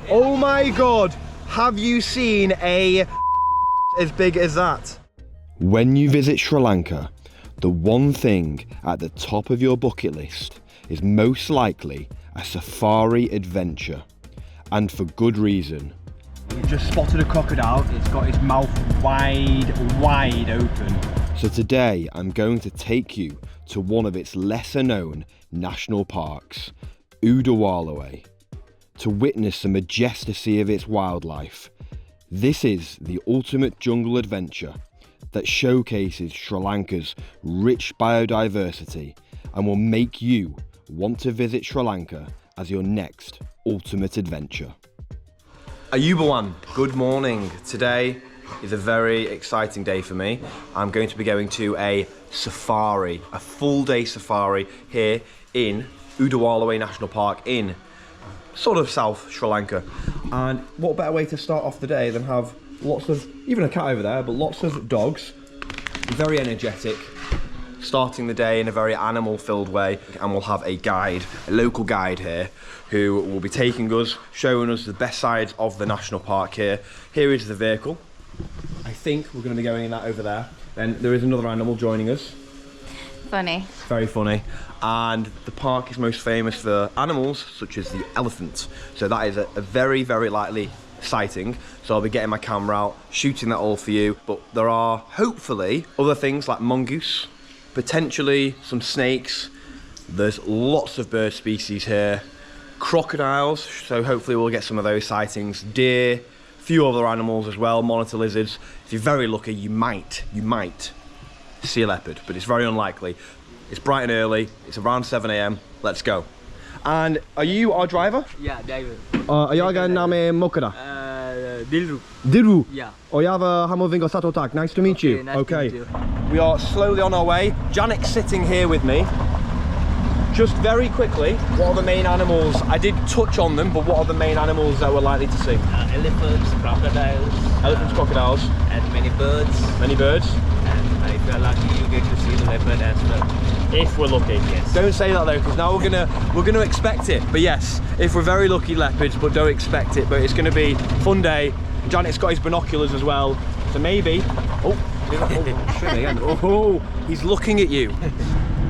Oh my God, have you seen a as big as that? When you visit Sri Lanka, the one thing at the top of your bucket list is most likely a safari adventure, and for good reason. We've just spotted a crocodile. It's got its mouth wide open. So today I'm going to take you to one of its lesser known national parks, Udawalawe, to witness the majesty of its wildlife. This is the ultimate jungle adventure that showcases Sri Lanka's rich biodiversity and will make you want to visit Sri Lanka as your next ultimate adventure. Ayubawan, good morning. Today is a very exciting day for me. I'm going to be going to a safari, a full day safari here in Udawalawe National Park in sort of South Sri Lanka. And what better way to start off the day than have lots of, even a cat over there, but lots of dogs, very energetic, starting the day in a very animal-filled way. And we'll have a guide, a local guide here, who will be taking us, showing us the best sides of the national park here. Here is the vehicle. I think we're going to be going in that over there. Then there is another animal joining us. Funny. Very funny. And the park is most famous for animals such as the elephant. So that is a very, very likely sighting. So I'll be getting my camera out, shooting that all for you. But there are hopefully other things like mongoose, potentially some snakes. There's lots of bird species here. Crocodiles, so hopefully we'll get some of those sightings. Deer, a few other animals as well, monitor lizards. If you're very lucky, you might see a leopard, but it's very unlikely. It's bright and early, it's around 7 AM, let's go. And are you our driver? Yeah, driver. Jag name Mokara. Dilru. Diru? Yeah. Oyava Hamovingo Sato Tak, nice to meet you. Nice to meet you. We are slowly on our way. Janik's sitting here with me. Just very quickly, what are the main animals? I did touch on them, but what are the main animals that we're likely to see? Elephants, crocodiles. Elephants, crocodiles. And many birds. Many birds. And if you're lucky, you get to see the leopard as well. If we're lucky. Yes. Don't say that though, because now we're gonna expect it. But yes, if we're very lucky, leopards, but don't expect it. But it's gonna be a fun day. Janet's got his binoculars as well, so maybe. Oh, he's looking at you.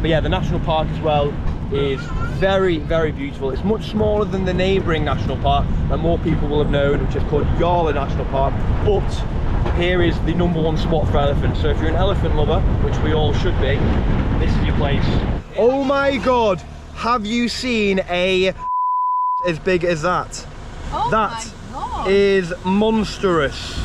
But yeah, the national park as well is very, very beautiful. It's much smaller than the neighbouring national park that more people will have known, which is called Udawalawe National Park. But here is the #1 spot for elephants. So if you're an elephant lover, which we all should be, this is your place. Oh my God, have you seen a as big as that? Oh That my God. is monstrous.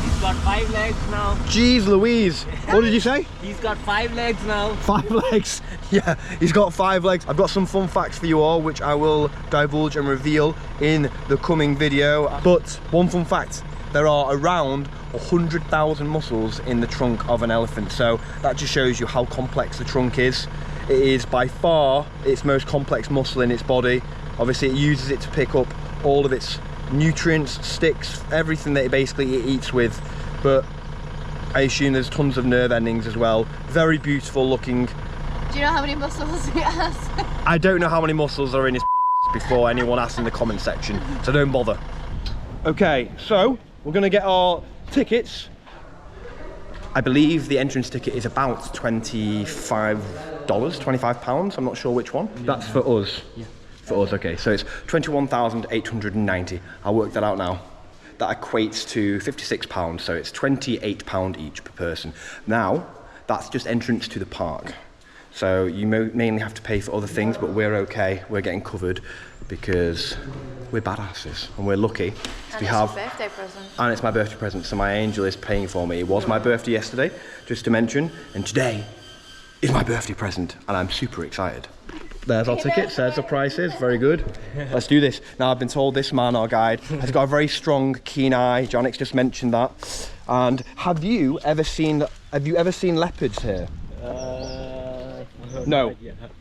He's got 5 legs now. Jeez Louise, what did you say? He's got 5 legs now. 5 legs. Yeah, he's got 5 legs. I've got some fun facts for you all, which I will divulge and reveal in the coming video. But one fun fact, there are around 100,000 muscles in the trunk of an elephant. So that just shows you how complex the trunk is. It is by far its most complex muscle in its body. Obviously it uses it to pick up all of its nutrients, sticks, everything that it eats with. But I assume there's tons of nerve endings as well. Very beautiful looking. Do you know how many muscles he has? I don't know how many muscles are in his penis before anyone asks in the comment section, so don't bother. Okay, so we're gonna get our tickets. I believe the entrance ticket is about $25, £25. I'm not sure which one. That's for us. Yeah. For us, okay. So it's 21,890. I'll work that out now. That equates to £56, so it's £28 each per person. Now, that's just entrance to the park. So you mainly have to pay for other things, but we're okay. We're getting covered because we're badasses and we're lucky. And it's your birthday present. And it's my birthday present, so my angel is paying for me. It was my birthday yesterday, just to mention, and today is my birthday present, and I'm super excited. There's our tickets, there's the prices, very good. Let's do this. Now I've been told this man, our guide, has got a very strong, keen eye. Janik's just mentioned that. And have you ever seen leopards here? No,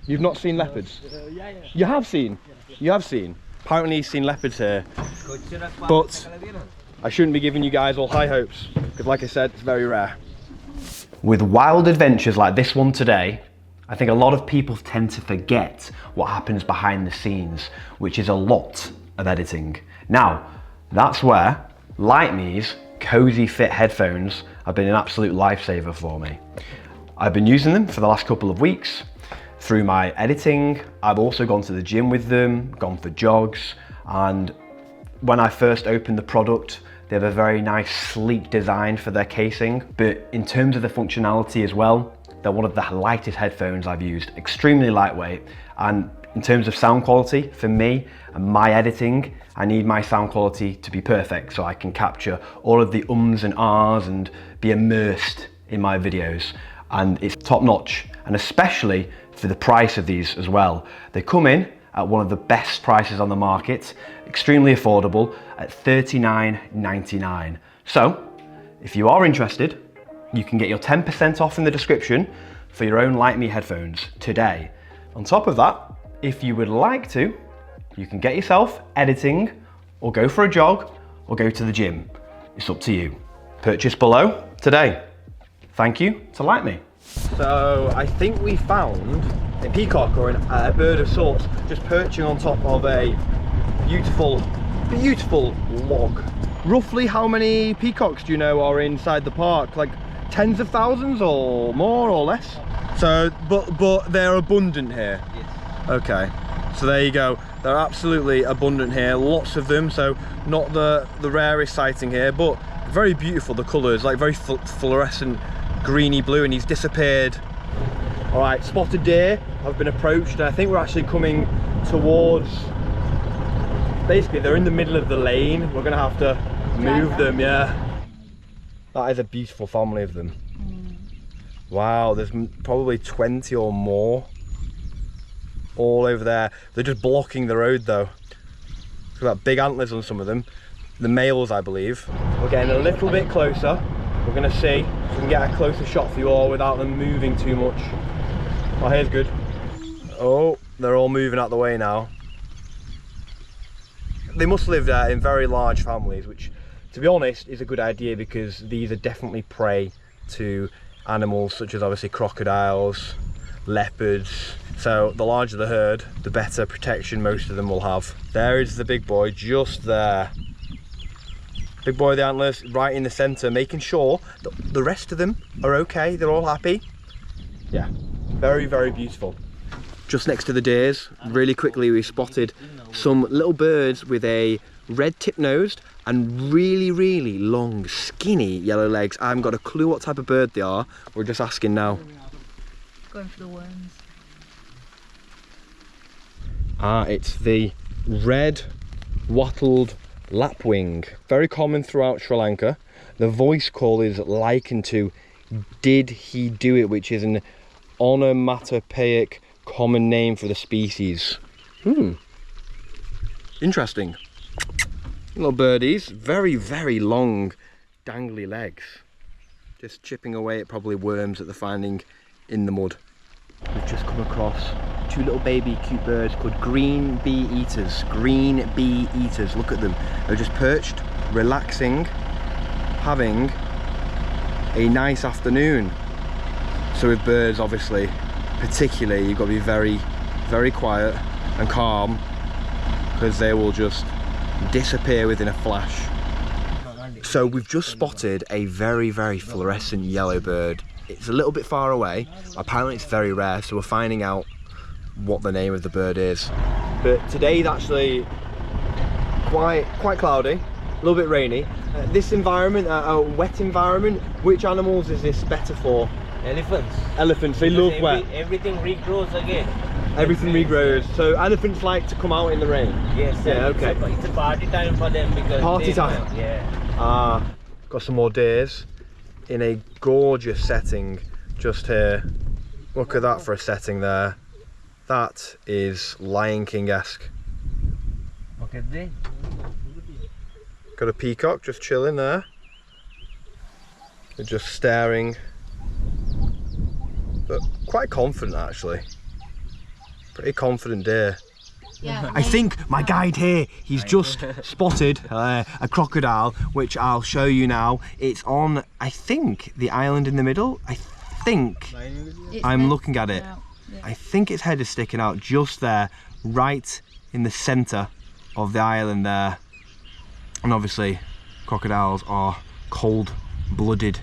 you've not seen leopards? Yeah. You have seen? You have seen? Apparently he's seen leopards here. But I shouldn't be giving you guys all high hopes, because like I said, it's very rare. With wild adventures like this one today, I think a lot of people tend to forget what happens behind the scenes, which is a lot of editing. Now, that's where Lytmi's Cozy Fit headphones have been an absolute lifesaver for me. I've been using them for the last couple of weeks through my editing. I've also gone to the gym with them, gone for jogs, and when I first opened the product, they have a very nice sleek design for their casing, but in terms of the functionality as well, they're one of the lightest headphones I've used, extremely lightweight. And in terms of sound quality, for me and my editing, I need my sound quality to be perfect so I can capture all of the ums and ahs and be immersed in my videos. And it's top notch, and especially for the price of these as well. They come in at one of the best prices on the market, extremely affordable at $39.99. So if you are interested, you can get your 10% off in the description for your own Lytmi headphones today. On top of that, if you would like to, you can get yourself editing, or go for a jog, or go to the gym. It's up to you. Purchase below today. Thank you to Lytmi. So I think we found a peacock, or a bird of sorts, just perching on top of a beautiful log. Roughly how many peacocks do you know are inside the park? Like tens of thousands, or more or less? So, but they're abundant here? Yes. Okay, so there you go. They're absolutely abundant here, lots of them, so not the rarest sighting here, but very beautiful, the colours, like very fluorescent greeny blue, and he's disappeared. All right, spotted deer have been approached, and I think we're actually coming towards, basically they're in the middle of the lane. We're gonna have to move them, yeah. That is a beautiful family of them. Wow, there's probably 20 or more all over there. They're just blocking the road though. Look at that, big antlers on some of them. The males, I believe. We're getting a little bit closer. We're gonna see if we can get a closer shot for you all without them moving too much. Oh, here's good. Oh, they're all moving out the way now. They must live there in very large families, which, to be honest, is a good idea, because these are definitely prey to animals such as obviously crocodiles, leopards. So the larger the herd, the better protection most of them will have. There is the big boy just there. Big boy with the antlers right in the center, making sure that the rest of them are okay, they're all happy. Yeah, very beautiful. Just next to the deers, really quickly, we spotted some little birds with a red tip-nosed and really long, skinny yellow legs. I haven't got a clue what type of bird they are. We're just asking now. Going for the worms. Ah, it's the red wattled lapwing. Very common throughout Sri Lanka. The voice call is likened to "did he do it," which is an onomatopoeic common name for the species. Interesting. Little birdies, very long dangly legs, just chipping away at probably worms that they're finding in the mud. We've just come across two little baby cute birds called green bee eaters. Green bee eaters, look at them. They're just perched, relaxing, having a nice afternoon. So with birds, obviously, particularly, you've got to be very quiet and calm, because they will just disappear within a flash. So we've just spotted a very fluorescent yellow bird. It's a little bit far away. Apparently it's very rare, so we're finding out what the name of the bird is. But today's actually quite cloudy, a little bit rainy. This environment, a wet environment, which animals is this better for? Elephants. Elephants, they love wet. Everything regrows again. Everything regrows. So elephants like to come out in the rain? Yes. Yeah, okay. It's a party time for them, because party time? Yeah. Ah, got some more deers in a gorgeous setting just here. Look at that for a setting there. That is Lion King-esque. Okay, then. Got a peacock just chilling there. They're just staring, but quite confident actually. Pretty confident deer. Yeah. I think my guide here, he's just spotted a crocodile, which I'll show you now. It's on, I think, the island in the middle. I think I'm looking at it. Yeah. I think its head is sticking out just there, right in the centre of the island there. And obviously, crocodiles are cold-blooded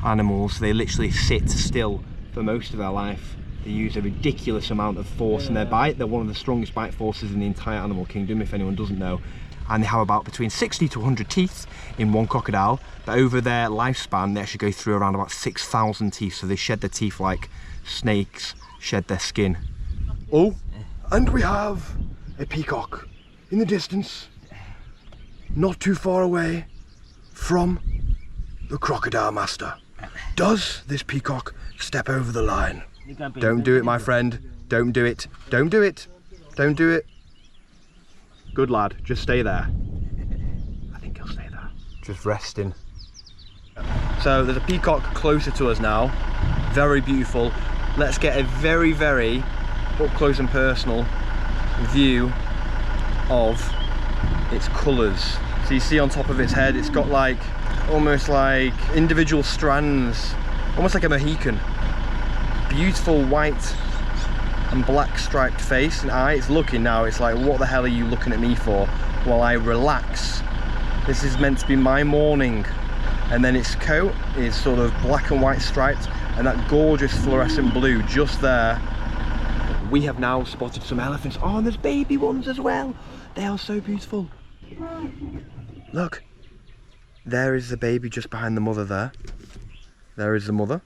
animals. They literally sit still for most of their life. They use a ridiculous amount of force in their bite. They're one of the strongest bite forces in the entire animal kingdom, if anyone doesn't know. And they have about between 60 to 100 teeth in one crocodile. But over their lifespan, they actually go through around about 6,000 teeth. So they shed their teeth like snakes shed their skin. Oh, and we have a peacock in the distance, not too far away from the crocodile master. Does this peacock step over the line? Don't do it, my friend. Don't do it. Don't do it. Don't do it. Good lad, just stay there. I think he'll stay there. Just resting. So there's a peacock closer to us now. Very beautiful. Let's get a very, very up close and personal view of its colours. So you see on top of its head, it's got like, almost like individual strands, almost like a Mohican. Beautiful white and black striped face and eye. It's looking now, it's like, what the hell are you looking at me for while I relax? This is meant to be my morning. And then its coat is sort of black and white striped, and that gorgeous fluorescent blue just there. We have now spotted some elephants. Oh, and there's baby ones as well. They are so beautiful. Look, there is the baby just behind the mother there. There is the mother,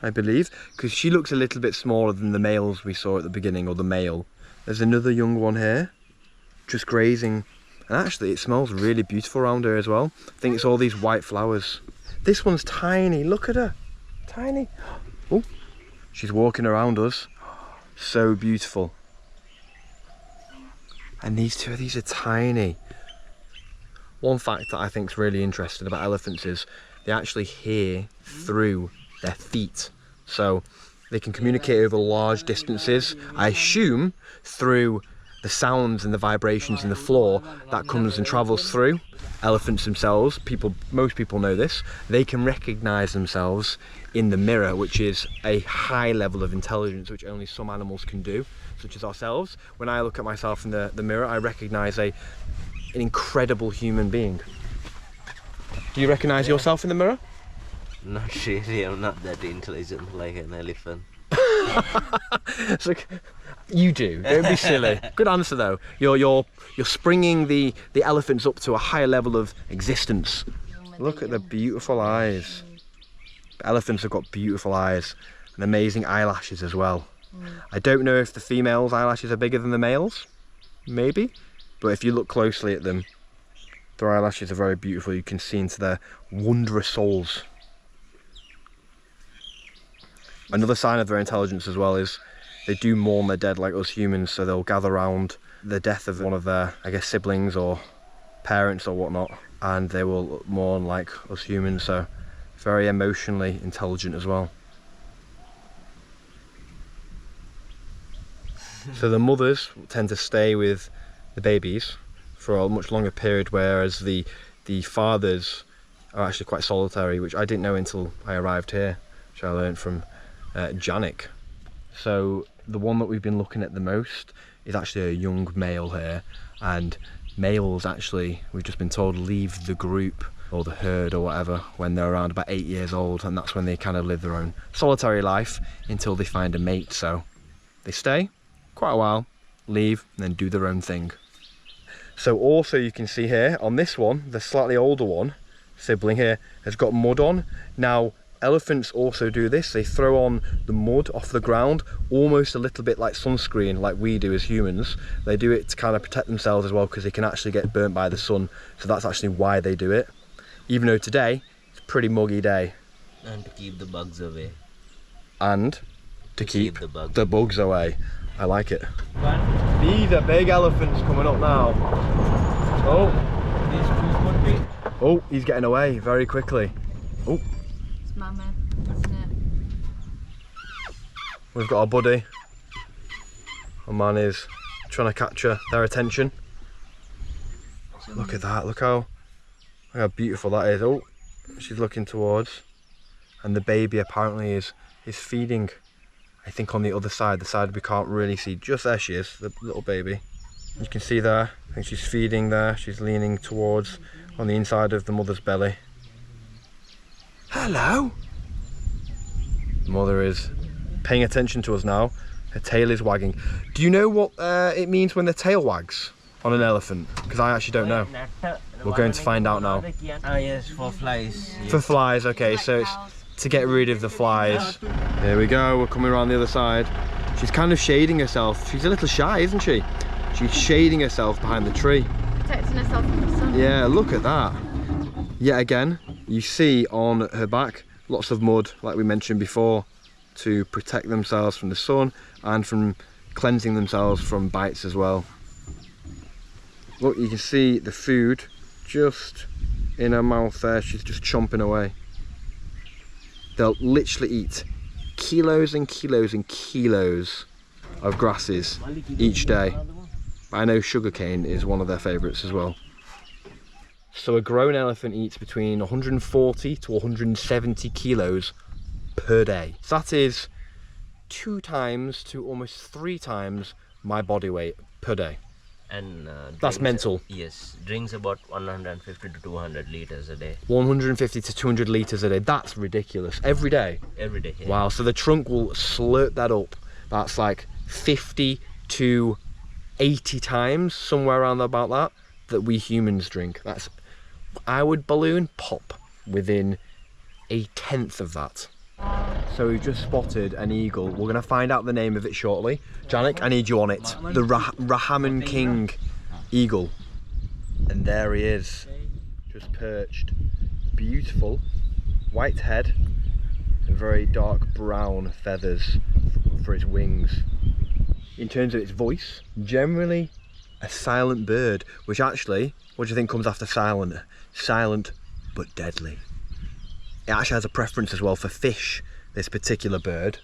I believe, because she looks a little bit smaller than the males we saw at the beginning, or the male. There's another young one here, just grazing. And actually it smells really beautiful around here as well. I think it's all these white flowers. This one's tiny, look at her, tiny. Oh, she's walking around us. So beautiful. And these are tiny. One fact that I think is really interesting about elephants is they actually hear through their feet. So they can communicate over large distances, I assume through the sounds and the vibrations in the floor that comes and travels through. Elephants themselves, most people know this, they can recognize themselves in the mirror, which is a high level of intelligence which only some animals can do, such as ourselves. When I look at myself in the mirror, I recognize an incredible human being. Do you recognize yourself in the mirror? Not really, I'm not that intelligent like an elephant. It's like, you do, don't be silly. Good answer though. You're springing the elephants up to a higher level of existence. Look at the beautiful eyes. Elephants have got beautiful eyes and amazing eyelashes as well. I don't know if the females' eyelashes are bigger than the males, maybe, but if you look closely at them, their eyelashes are very beautiful. You can see into their wondrous souls. Another sign of their intelligence as well is they do mourn their dead like us humans, so they'll gather around the death of one of their, I guess, siblings or parents or whatnot, and they will mourn like us humans, so very emotionally intelligent as well. So the mothers tend to stay with the babies for a much longer period, whereas the fathers are actually quite solitary, which I didn't know until I arrived here, which I learned from Janik. So the one that we've been looking at the most is actually a young male here, and males actually, we've just been told, leave the group or the herd or whatever when they're around about 8 years old, and that's when they kind of live their own solitary life until they find a mate. So they stay quite a while, leave, and then do their own thing. So also you can see here on this one, the slightly older one, sibling here, has got mud on. Now elephants also do this, they throw on the mud off the ground, almost a little bit like sunscreen, like we do as humans. They do it to kind of protect themselves as well, because they can actually get burnt by the sun, so that's actually why they do it. Even though today, it's a pretty muggy day. And to keep the bugs away. And to keep the bugs away. I like it. These are big elephants coming up now. Oh, he's getting away very quickly. Oh. It's my man, isn't it? We've got our buddy. Our man is trying to capture their attention. Look at that, look how beautiful that is. Oh, she's looking towards. And the baby apparently is feeding I think on the other side, the side we can't really see. Just there she is, the little baby. You can see there, I think she's feeding there. She's leaning towards on the inside of the mother's belly. Hello! The mother is paying attention to us now. Her tail is wagging. Do you know what it means when the tail wags on an elephant? Because I actually don't know. We're going to find out now. Ah, yes, for flies. For flies, okay, so it's to get rid of the flies. Here we go, we're coming around the other side. She's kind of shading herself. She's a little shy, isn't she? She's shading herself behind the tree. Protecting herself from the sun. Yeah, look at that. Yet again, you see on her back lots of mud, like we mentioned before, to protect themselves from the sun and from cleansing themselves from bites as well. Look, you can see the food just in her mouth there. She's just chomping away. They'll literally eat kilos and kilos and kilos of grasses each day. I know sugarcane is one of their favourites as well. So a grown elephant eats between 140 to 170 kilos per day. So that is 2 times to almost 3 times my body weight per day. And that's drinks, mental. Yes, drinks about 150 to 200 liters a day. 150 to 200 litres a day. That's ridiculous. Every day? Every day. Yeah. Wow, so the trunk will slurp that up. That's like 50 to 80 times, somewhere around about that we humans drink. That's, I would balloon pop within 1/10 of that. So we've just spotted an eagle. We're going to find out the name of it shortly. Janik, I need you on it. The Rahaman King eagle. And there he is, just perched. Beautiful white head and very dark brown feathers for its wings. In terms of its voice, generally a silent bird, which actually, what do you think comes after silent? Silent but deadly. It actually has a preference as well for fish, this particular bird,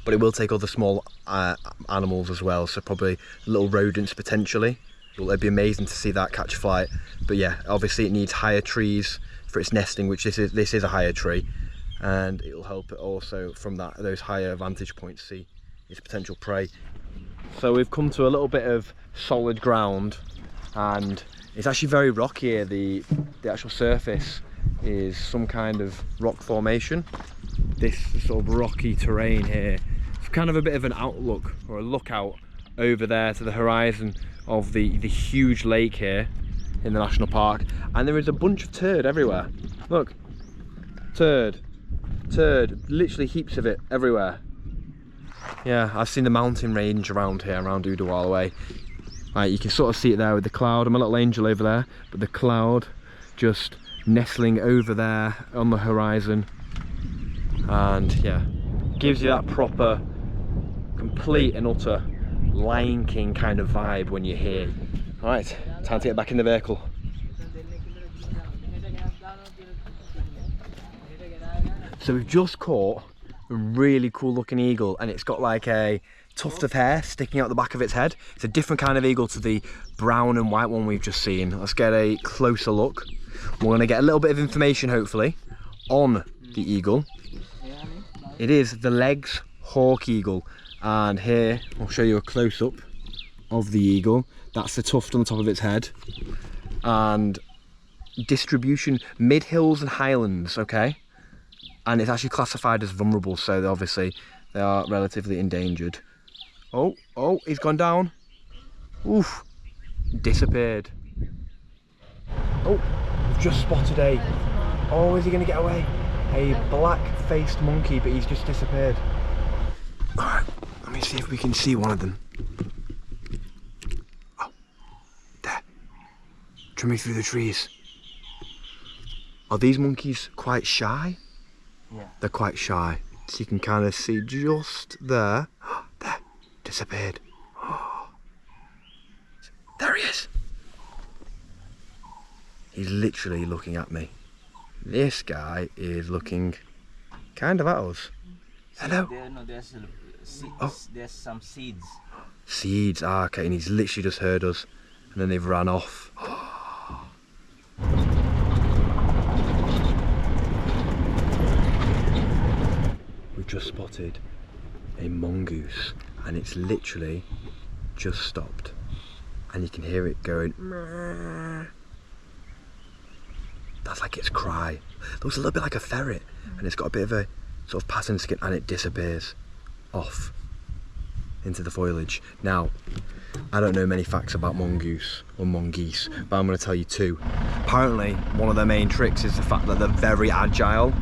but it will take other small animals as well, so probably little rodents potentially. It'd be amazing to see that catch flight. But yeah, obviously it needs higher trees for its nesting, which this is a higher tree, and it will help it also from those higher vantage points see its potential prey. So we've come to a little bit of solid ground, and it's actually very rocky here. The actual surface is some kind of rock formation. This sort of rocky terrain here, it's kind of a bit of an outlook or a lookout over there to the horizon of the huge lake here in the national park. And there is a bunch of turd everywhere. Look, turd, literally heaps of it everywhere. Yeah, I've seen the mountain range around here, around Udawalawe. Right, you can sort of see it there with the cloud. I'm a little angel over there, but the cloud just nestling over there on the horizon. And yeah, gives you that proper, complete and utter Lion King kind of vibe when you're here. All right, time to get back in the vehicle. So we've just caught a really cool looking eagle, and it's got like a tuft of hair sticking out the back of its head. It's a different kind of eagle to the brown and white one we've just seen. Let's get a closer look. We're going to get a little bit of information hopefully on the eagle. It is the Legs hawk eagle, and here I'll show you a close-up of the eagle. That's the tuft on the top of its head, and distribution mid-hills and highlands, okay, and it's actually classified as vulnerable, so obviously they are relatively endangered. Oh, he's gone down. Oof, disappeared. Oh, we've just spotted oh, is he going to get away? A black-faced monkey, but he's just disappeared. Alright, let me see if we can see one of them. Oh, there. Trimming through the trees. Are these monkeys quite shy? Yeah. They're quite shy. So you can kind of see just there. There, disappeared. There he is. He's literally looking at me. This guy is looking kind of at us. Hello. There's some seeds. Seeds, okay, and he's literally just heard us, and then they've ran off. We've just spotted a mongoose, and it's literally just stopped, and you can hear it going. That's like its cry. It looks a little bit like a ferret, and it's got a bit of a sort of pattern skin, and it disappears off into the foliage. Now, I don't know many facts about mongoose or mongoose, but I'm going to tell you two. Apparently, one of their main tricks is the fact that they're very agile,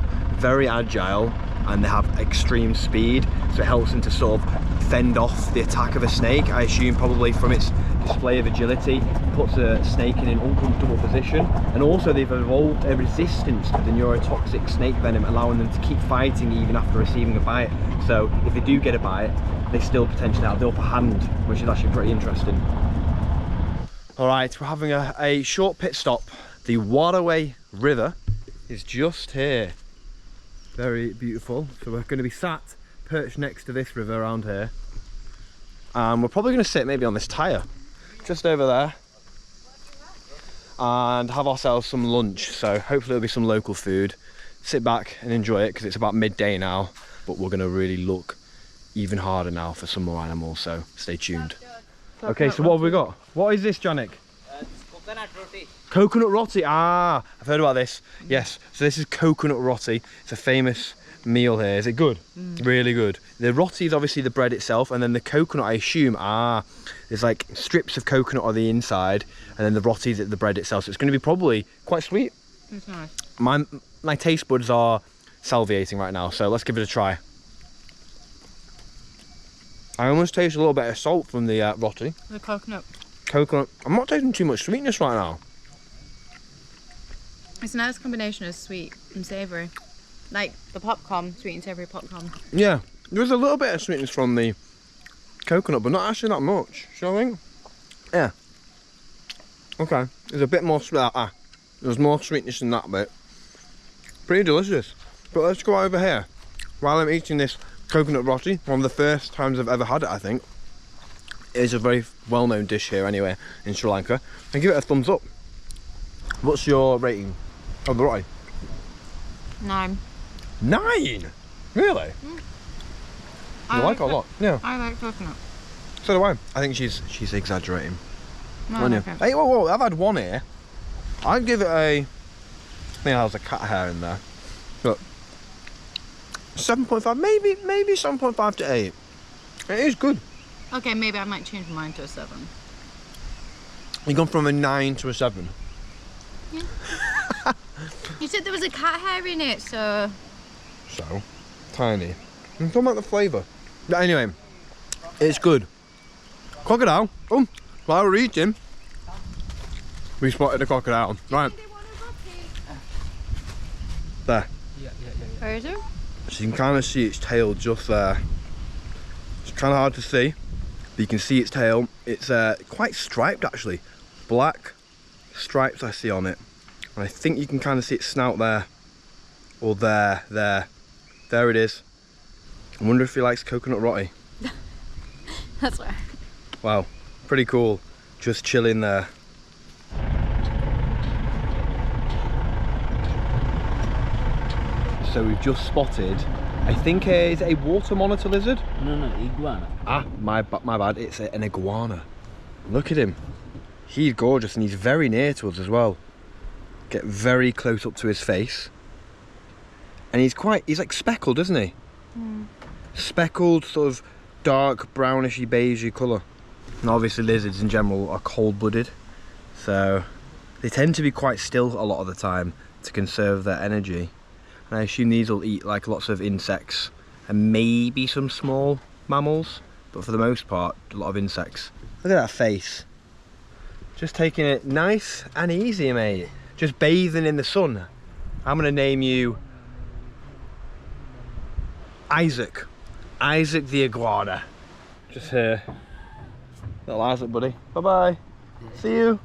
and they have extreme speed, so it helps them to sort of fend off the attack of a snake. I assume probably from its display of agility, puts a snake in an uncomfortable position, and also they've evolved a resistance to the neurotoxic snake venom, allowing them to keep fighting even after receiving a bite. So if they do get a bite, they still potentially have the upper hand, which is actually pretty interesting. All right, we're having a short pit stop. The Udawalawe River is just here. Very beautiful. So we're going to be sat perched next to this river around here. We're probably going to sit maybe on this tyre just over there and have ourselves some lunch. So hopefully there'll be some local food. Sit back and enjoy it, because it's about midday now, but we're going to really look even harder now for some more animals, so stay tuned. Okay, so what have we got? What is this, Janik? Coconut roti. Coconut rotti. Ah, I've heard about this. Yes, so this is coconut rotti. It's a famous meal here. Is it good? Really good. The rotti is obviously the bread itself, and then the coconut, I assume, there's like strips of coconut on the inside, and then the rotti is the bread itself. So it's going to be probably quite sweet. It's nice. My taste buds are salivating right now, so let's give it a try. I almost taste a little bit of salt from the rotti. The coconut. Coconut. I'm not tasting too much sweetness right now. It's a nice combination of sweet and savoury. Like the popcorn, sweet and savoury popcorn. Yeah, there's a little bit of sweetness from the coconut, but not actually that much. Do you know what I think? Yeah. Okay, there's a bit more sweet. There's more sweetness in that bit. Pretty delicious. But let's go over here. While I'm eating this coconut rotti, one of the first times I've ever had it, I think. It is a very well-known dish here anyway in Sri Lanka. And give it a thumbs up. What's your rating of the rotti? 9. 9? Really? You like it a lot? Yeah. I like coconut. So do I. I think she's exaggerating. No, Aren't you? okay. Hey, whoa, I've had one here. I'd give it a... I think there's a cat hair in there. Look. 7.5, maybe 7.5 to 8. It is good. Okay, maybe I might change mine to a 7. You've gone from a 9 to a 7. Yeah. You said there was a cat hair in it, so... So, tiny. I'm talking about the flavour. But anyway, it's good. Crocodile. Oh, while we're eating, we spotted a crocodile. Right. There. Where is it? So you can kind of see its tail just there. It's kind of hard to see, but you can see its tail. It's quite striped actually. Black stripes I see on it. And I think you can kind of see its snout there. Or there. There it is. I wonder if he likes coconut rotti. That's right. Wow, pretty cool. Just chilling there. So we've just spotted, I think is it a water monitor lizard? No, iguana. Ah, my bad, it's an iguana. Look at him. He's gorgeous and he's very near to us as well. Get very close up to his face. And he's like speckled, isn't he? Speckled, sort of dark brownishy beigey colour. And obviously lizards in general are cold-blooded, so they tend to be quite still a lot of the time to conserve their energy. And I assume these will eat like lots of insects and maybe some small mammals, but for the most part a lot of insects. Look at that face. Just taking it nice and easy, mate. Just bathing in the sun. I'm gonna name you Isaac. Isaac the iguana. Just here. Little Isaac, buddy. Bye-bye. See you.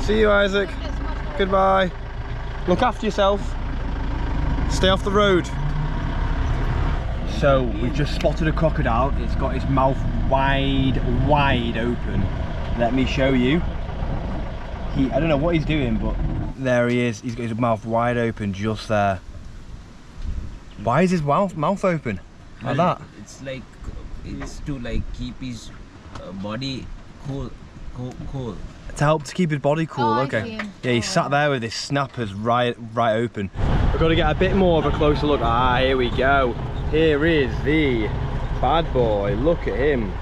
See you, Isaac. Goodbye. Look after yourself. Stay off the road. So we've just spotted a crocodile. It's got its mouth wide open. Let me show you. I don't know what he's doing, but there he is. He's got his mouth wide open just there. Why is his mouth open? Like that? It's like, it's to like keep his body cool. To help to keep his body cool, Oh, I okay. see him. Yeah, he's sat there with his snappers right open. We've got to get a bit more of a closer look. Ah, here we go. Here is the bad boy. Look at him.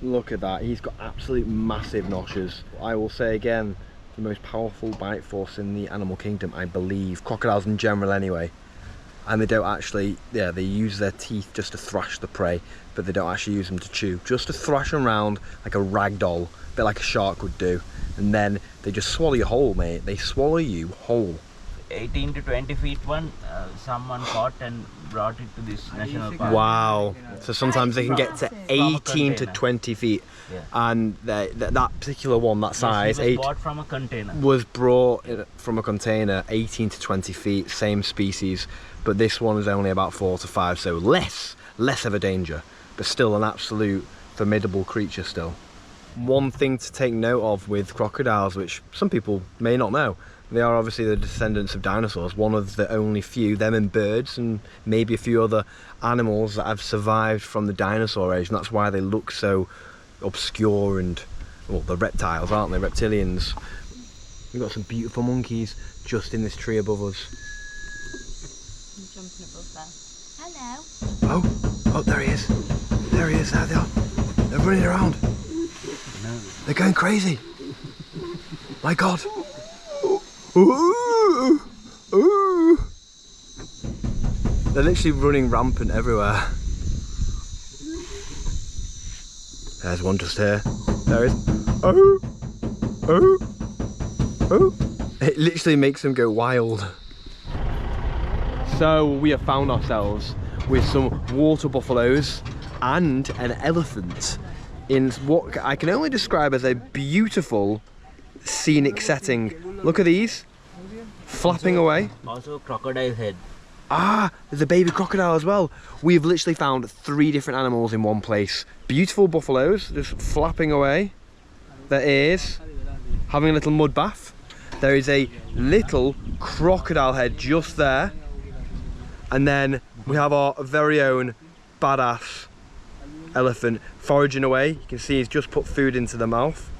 Look at that. He's got absolute massive noshes. I will say again, the most powerful bite force in the animal kingdom, I believe. Crocodiles in general anyway. And they don't actually, yeah, they use their teeth just to thrash the prey, but they don't actually use them to chew. Just to thrash them around like a rag doll, a bit like a shark would do. And then they just swallow you whole, mate. They swallow you whole. 18 to 20 feet one, someone caught and brought it to this national park. Wow. So sometimes they can get to 18 to 20 feet. Yeah. And that particular one, that size, Yes, he was bought from a container. was brought from a container, 18 to 20 feet, same species. But this one is only about 4 to 5, so less of a danger, but still an absolute formidable creature still. One thing to take note of with crocodiles, which some people may not know, they are obviously the descendants of dinosaurs, one of the only few, them and birds and maybe a few other animals that have survived from the dinosaur age, and that's why they look so obscure and, well, they're reptiles, aren't they? Reptilians. We've got some beautiful monkeys just in this tree above us. I'm jumping above there. Hello. Oh, there he is. There he is, there they are. They're running around. They're going crazy. My God. Ooh, ooh. They're literally running rampant everywhere. There's one just here. There is. Oh, oh, oh. It literally makes them go wild. So we have found ourselves with some water buffaloes and an elephant in what I can only describe as a beautiful scenic setting. Look at these, flapping away. Also crocodile head. Ah, there's a baby crocodile as well. We've literally found 3 different animals in one place. Beautiful buffaloes, just flapping away. Their ears, having a little mud bath. There is a little crocodile head just there. And then we have our very own badass elephant foraging away. You can see he's just put food into the mouth.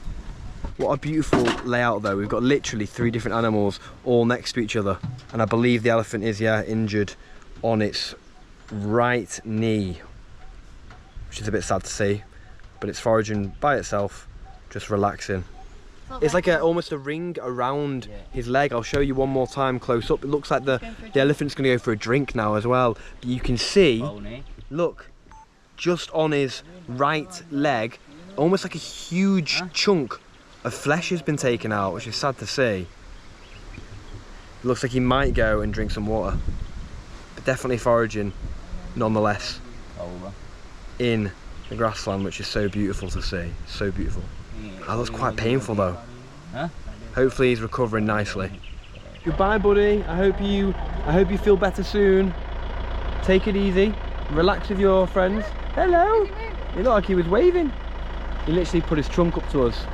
What a beautiful layout though. We've got literally 3 different animals all next to each other. And I believe the elephant is, yeah, injured on its right knee, which is a bit sad to see, but it's foraging by itself, just relaxing. It's like almost a ring around his leg. I'll show you one more time close up. It looks like the elephant's gonna go for a drink now as well. But you can see, look, just on his right leg, almost like a huge chunk of flesh has been taken out, which is sad to see. It looks like he might go and drink some water, but definitely foraging nonetheless in the grassland, which is so beautiful to see. So beautiful. That looks quite painful though. Hopefully he's recovering nicely. Goodbye, buddy. I hope you feel better soon. Take it easy. Relax with your friends. Hello. He looked like he was waving. He literally put his trunk up to us.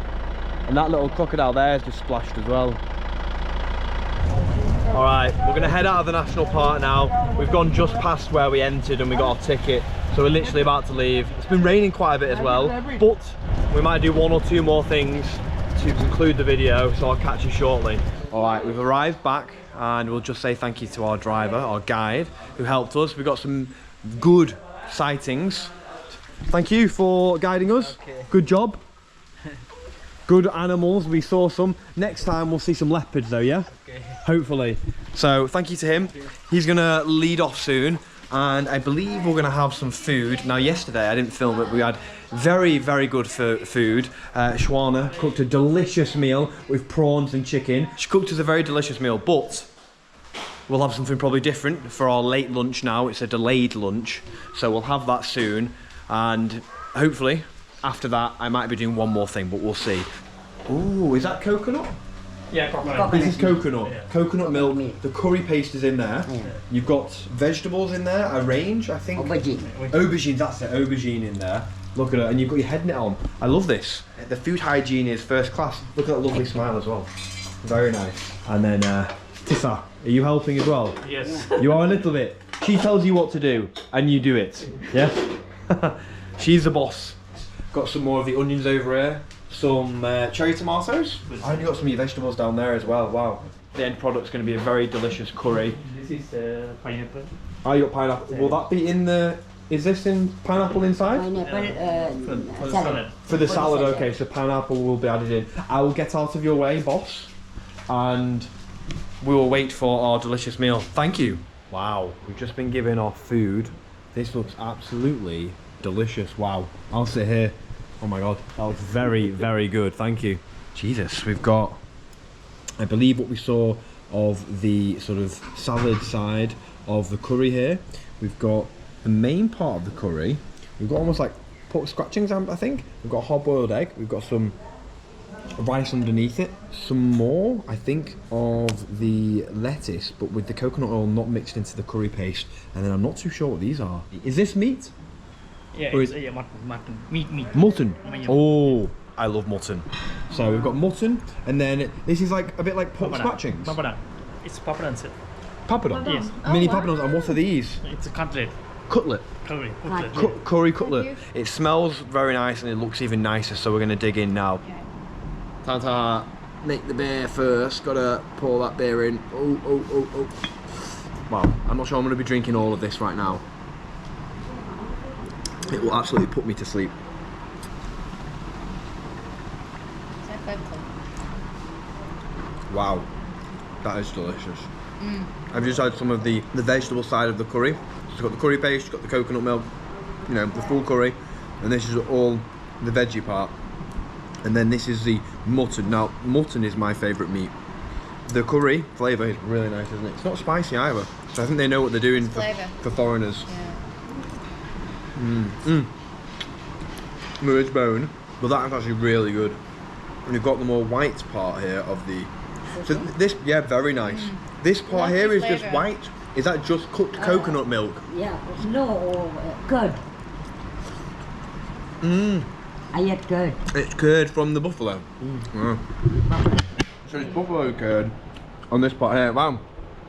And that little crocodile there has just splashed as well. All right, we're gonna head out of the national park now. We've gone just past where we entered and we got our ticket. So we're literally about to leave. It's been raining quite a bit as well, but we might do 1 or 2 more things to conclude the video, so I'll catch you shortly. All right, we've arrived back and we'll just say thank you to our driver, our guide, who helped us. We got some good sightings. Thank you for guiding us. Okay. Good job. Good animals, we saw some. Next time we'll see some leopards though, yeah? Okay. Hopefully. So thank you to him. He's gonna lead off soon, and I believe we're gonna have some food. Now yesterday, I didn't film it, but we had very, very good food. Shwana cooked a delicious meal with prawns and chicken. She cooked us a very delicious meal, but we'll have something probably different for our late lunch now. It's a delayed lunch, so we'll have that soon, and hopefully after that I might be doing 1 more thing, but we'll see. Ooh, is that coconut? Yeah, coconut. This is coconut. Yeah. Coconut milk. The curry paste is in there. You've got vegetables in there, a range, I think. Aubergine, that's it, aubergine in there. Look at it, and you've got your head net on. I love this. The food hygiene is first class. Look at that lovely smile as well. Very nice. And then, Tissa, are you helping as well? Yes. You are a little bit. She tells you what to do, and you do it. Yeah? She's the boss. Got some more of the onions over here. Some cherry tomatoes. I only got some of your vegetables down there as well. Wow. The end product's going to be a very delicious curry. This is pineapple. Oh, you got pineapple. Will that be in the... Is this in pineapple inside? For the salad. For the salad, okay, so pineapple will be added in. I will get out of your way, boss, and we will wait for our delicious meal. Thank you. Wow, we've just been given our food. This looks absolutely delicious. Wow, I'll sit here. Oh my god, that looks very, very good. Thank you. Jesus, we've got, I believe, what we saw of the sort of salad side of the curry here. We've got the main part of the curry. We've got almost like pork scratchings, I think. We've got a hard-boiled egg. We've got some rice underneath it. Some more, I think, of the lettuce, but with the coconut oil not mixed into the curry paste. And then I'm not too sure what these are. Is this meat? Yeah, Or it's mutton. Meat. Mutton. Yeah. Oh, I love mutton. So we've got mutton, and then this is like a bit like pork scratchings. Papada. It's papada, sir. Papadon? Yes. Mini papadons. And what are these? It's a cutlet. Cutlet. Curry. Curry cutlet. It smells very nice and it looks even nicer, so we're going to dig in now. Ta-ta. Make the beer first. Gotta pour that beer in. Oh. Wow, I'm not sure I'm going to be drinking all of this right now. It will absolutely put me to sleep. Wow, that is delicious. I've just had some of the vegetable side of the curry. It's got the curry paste, it's got the coconut milk, you know, the full curry, and this is all the veggie part. And then this is the mutton. Now, mutton is my favourite meat. The curry flavour is really nice, isn't it? It's not spicy either, so I think they know what they're doing for foreigners. The rich bone, but that is actually really good. And you've got the more white part here of the... So this, yeah, very nice. This part Lovely here is flavour. just white. Is that just cooked coconut milk? Yeah, no, curd. I had curd. It's curd from the buffalo. So it's buffalo curd on this part here. Wow,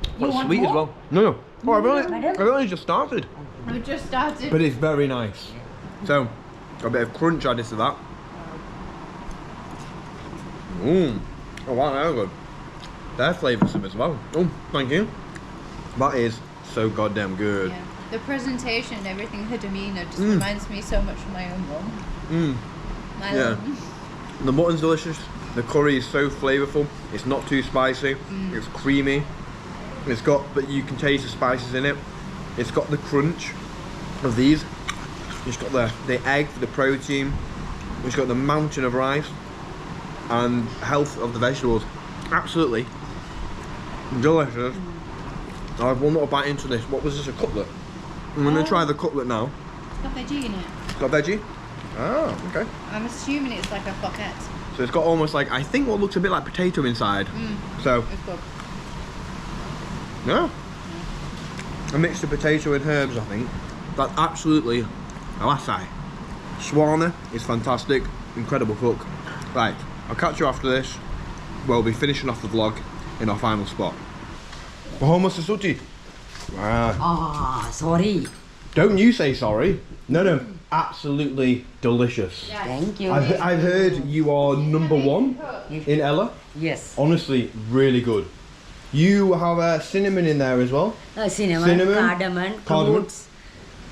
that's want sweet as more? well. No. Oh, Madam? I've only just started. We just started. But it's very nice. So, got a bit of crunch added to that. Oh wow, they're good. They're flavoursome as well. Oh, thank you. That is so goddamn good. Yeah. The presentation and everything, her demeanour just reminds me so much of my own mum. My mum. The mutton's delicious. The curry is so flavourful. It's not too spicy. It's creamy. It's got, but you can taste the spices in it. It's got the crunch of these. It's got the egg for the protein. It's got the mountain of rice and health of the vegetables. Absolutely delicious. I have one little bite into this. What was this, a cutlet? I'm going to try the cutlet now. It's got veggie in it. It's got veggie? Oh, okay. I'm assuming it's like a croquette. So it's got almost like, I think what looks a bit like potato inside. So, It's good. yeah. A mix of potato and herbs, I think. That's absolutely a lassie. Swana is fantastic. Incredible cook. Right, I'll catch you after this. We'll be finishing off the vlog in our final spot. Bahama Sasuti. Sorry. Don't you say sorry. No. Absolutely delicious. Thank you. I've heard you are #1 in Ella. Yes. Honestly, really good. You have cinnamon in there as well. Cinnamon, cardamom, cloves,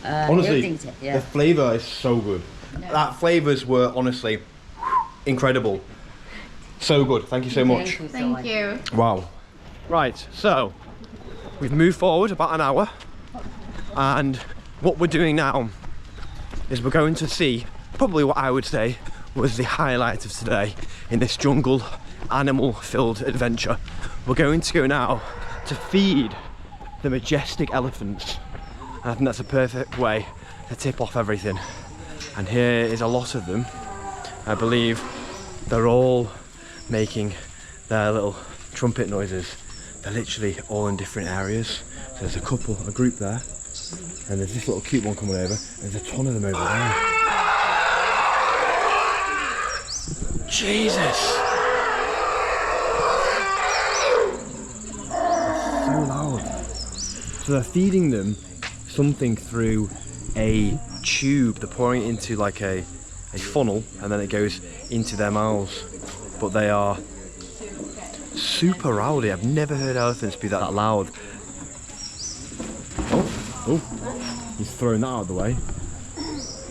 Honestly, everything. Yeah. the flavour is so good. That flavours were honestly incredible. So good. Thank you so much. Thank you so Thank much. you. Wow. Right, so we've moved forward about an hour, and what we're doing now is we're going to see probably what I would say was the highlight of today in this jungle animal filled adventure. We're going to go now to feed the majestic elephants, and I think that's a perfect way to tip off everything. And here is a lot of them. I believe they're all making their little trumpet noises. They're literally all in different areas. So there's a group there, and there's this little cute one coming over, and there's a ton of them over there. Jesus! That's so loud. So they're feeding them something through a tube. They're pouring it into like a funnel, and then it goes into their mouths. But they are super rowdy. I've never heard elephants be that loud. Oh, he's throwing that out of the way.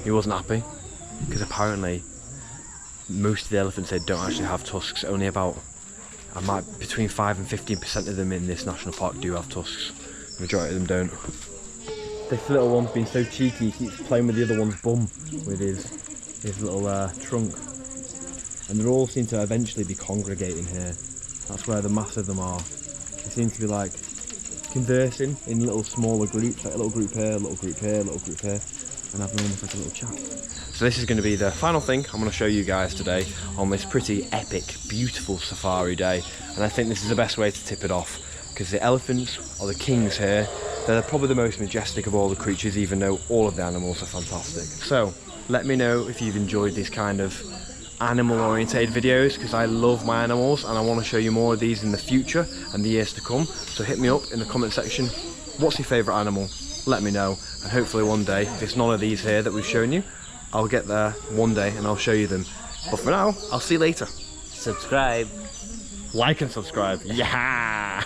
He wasn't happy, because apparently most of the elephants, they don't actually have tusks. Only about, between 5 and 15% of them in this national park do have tusks. The majority of them don't. This little one's been so cheeky, he keeps playing with the other one's bum with his little trunk. And they all seem to eventually be congregating here. That's where the mass of them are. They seem to be like conversing in little smaller groups, like a little group here, a little group here, a little group here, and having almost like a little chat. So this is going to be the final thing I'm going to show you guys today on this pretty epic, beautiful safari day. And I think this is the best way to tip it off, because the elephants are the kings here. They're probably the most majestic of all the creatures, even though all of the animals are fantastic. So let me know if you've enjoyed these kind of animal orientated videos, because I love my animals and I want to show you more of these in the future and the years to come. So hit me up in the comment section. What's your favourite animal? Let me know, and hopefully one day, if it's none of these here that we've shown you, I'll get there one day and I'll show you them. But for now, I'll see you later. Subscribe. Like and subscribe. Yeah.